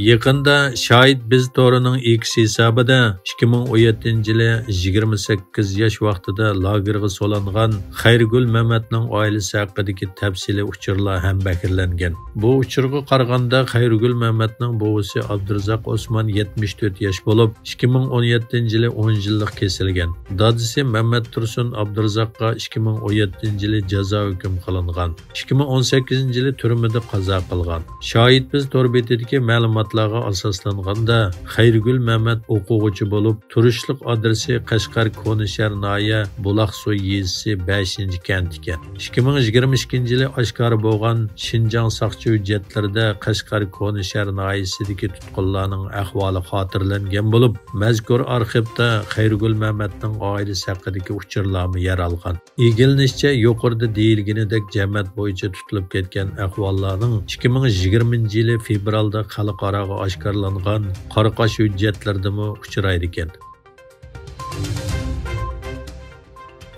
Yaqında Şahit Biz to'rining X hisobida 2017-yili 28 yosh vaqtida lagerga solangan Xayrigul Mamatning oilasi haqidagi tafsiliy uchurlar ham bakirlangan. Bu uchurga qaraganda Xayrigul Mamatning buvisi Abdurazaq Osman 74 yosh bo'lib, 2017-yili 10 yillik kesilgan. Dadisi Mamat Tursun Abdurazaqqa 2017-yili jazo hukm qilingan. 2018-yili turmada qazo qilgan. Şahit Biz to'r betidagi ma'lumotlarga asoslanganda Xayrigul Mamat o'quvchi bo'lib, turishliq adresi Qashqar Konishar noya Buloqsuv yezisi 5-kent ekan. 2022-yili oshkor bo'lgan Shinjang soqchi hujjatlarida Qashqar Konishar noyasidagi tutqunlarning ahvoli xotirlangan bo'lib, mazkur arxivda Xayrigul Mamatning oilasi haqidagi uchurlar yer olgan. Egilinishcha, yuqorida deyilganidek jamiyat bo'yicha tutilib ketgan ahvollarning 2020-yili fevralda xalqaroga oshkorlangan Qoraqosh hujjatlardami uchraydi ekan.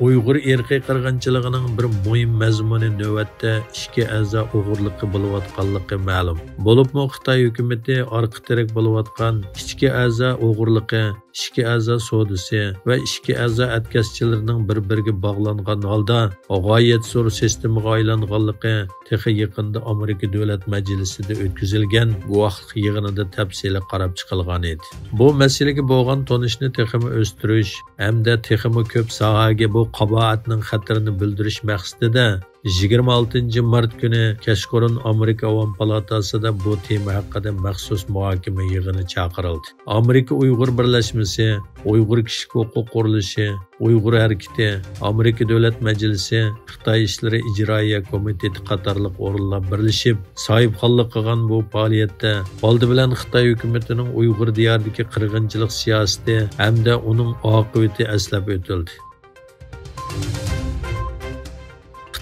Uyg'ur irqiy qirg'inchiligining bir muhim mazmuni navbatda ishki a'zo o'g'irligi bo'layotganligi ma'lum. Bo'libmi Xitoy hukumati orqa tirik bo'layotgan ichki a'zo o'g'irligi, ishki a'zo savdosi va ishki a'zo atkazchilarining bir-biriga bog'langan holda g'oyat zo'r sistemaga aylanganligi texi yaqinda Amerika Davlat Majlisida o'tkazilgan guvohlik yig'inida tafsili qarab chiqilgan edi. Bu masalaga bo'lgan tonishni teximi o'stirish hamda teximi ko'p sohaga bu qaboatning xatarini bildirish maqsadida 26 mart kuni Kashqorin Amerika Avam Palatasida bu tema haqida maxsus muhokama yig'ini chaqirildi. Amerika Uyg'ur birlashmasi, Uyg'ur kishilik huquq qurilishi, Uyg'ur harakati, Amerika Davlat Majlisi, Xitoy ishlari ijroiya komiteti qatorliq o'rinlar birlashib, sohibxonlik qilgan bu faoliyatda oldi bilan Xitoy hukumatining Uyg'ur diyoridagi qirg'inchilik siyosati hamda uning oqibati aslab o'tildi.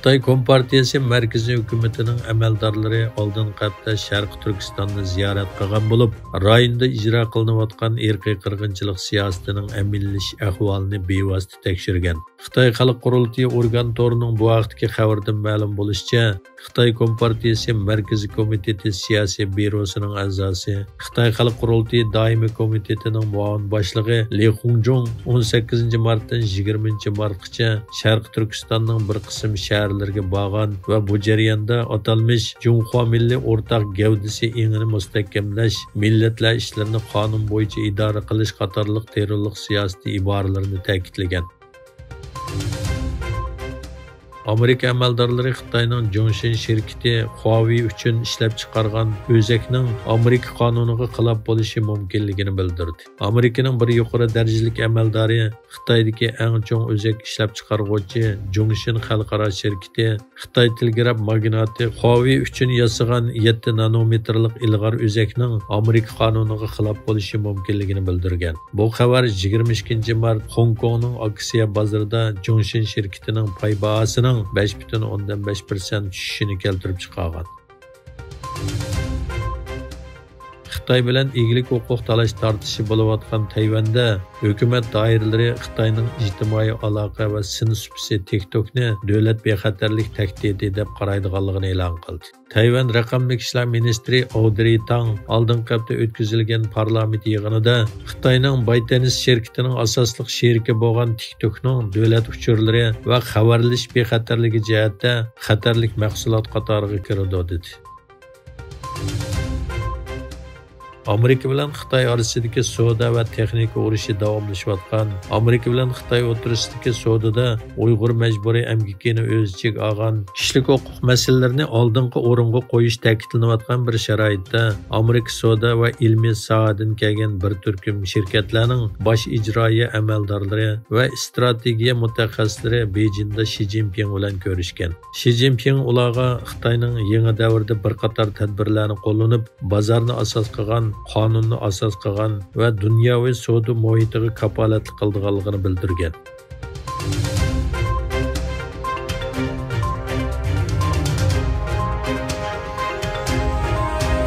Xitoy Kompartiyasi Markaziy hukumatining amaldorlari oldingi hafta Sharq Turkistonni ziyorat qilgan bo'lib, rayonda ijro qilinayotgan irqiy qirg'inchilik siyosatining amillish ahvolini bevosita tekshirgan. Xitoy Xalq qurultiyi organ to'rining bu vaqtdagi xabardan ma'lum bo'lishicha, Xitoy Kompartiyasi Markaziy komiteti siyosiy byurosining a'zosi, Xitoy Xalq qurultiyi doimiy komitetining muavin boshlig'i Li Xungjong 18 martdan 20 martgacha Sharq Turkistonning bir qism shaharlarga borgan va bu jarayonda atalmish Junxo milliy o'rtaq gavdasi engini mustahkamlash, millatlar ishlarini qonun bo'yicha idora qilish qatorliq terrorlik siyosati iboralarini ta'kidlagan. Amerika amaldorlari Xitoyning Johnson shirkati Huawei uchun ishlab chiqargan o'zakning Amerika qonuniga xilof bo'lishi mumkinligini bildirdi. Amerikaning bir yuqori darajalik amaldori Xitoydagi eng chong o'zak ishlab chiqaruvchi Johnson xalqaro shirkati Xitoy telegraf magnati Huawei uchun yasagan 7 nanometrlik ilg'or o'zakning Amerika qonuniga xilof bo'lishi mumkinligini bildirgan. Bu xabar 22 mart Hong Kongning aksiya bozorida Johnson shirkatining pay bahosining 5,5% tushishini keltirib chiqargan. Xitoy bilan egalik huquq talash tortishi bo'layotgan Tayvanda hukumat doiralari Xitoyning ijtimoiy aloqa va sinfsi TikTokni davlat bexatarlik tahdidi deb qaraydiganligini e'lon qildi. Tayvan raqamli ishlar ministri Audrey Tang oldingi hafta o'tkazilgan parlament yig'inida Xitoyning ByteDance shirkatining asosli sheriki bo'lgan TikTokning davlat uchurlari va xabarlash bexatarligi jihatda xatarlik mahsulot qatoriga kirdi dedi. Amerika bilan Xitoy orasidagi savdo va texnika urushi davomlashayotgan. Amerika bilan Xitoy o'rtasidagi savdoda Uyg'ur majburiy emgakini o'z ichiga olgan kishilik huquq masalalarini oldingi o'ringa qo'yish ta'kidlanayotgan bir sharoitda Amerika savdo va ilmiy sohadan kelgan bir turkum shirkatlarning bosh ijroiya amaldorlari va strategiya mutaxassislari Beijingda Shi Jinping bilan ko'rishgan. Shi Jinping ularga Xitoyning yangi davrda bir qator tadbirlarni qo'llanib, bozorni asos qilgan, qonunni asos qilgan va dunyoviy savdo muhitiga kapolatlik qilganligini bildirgan.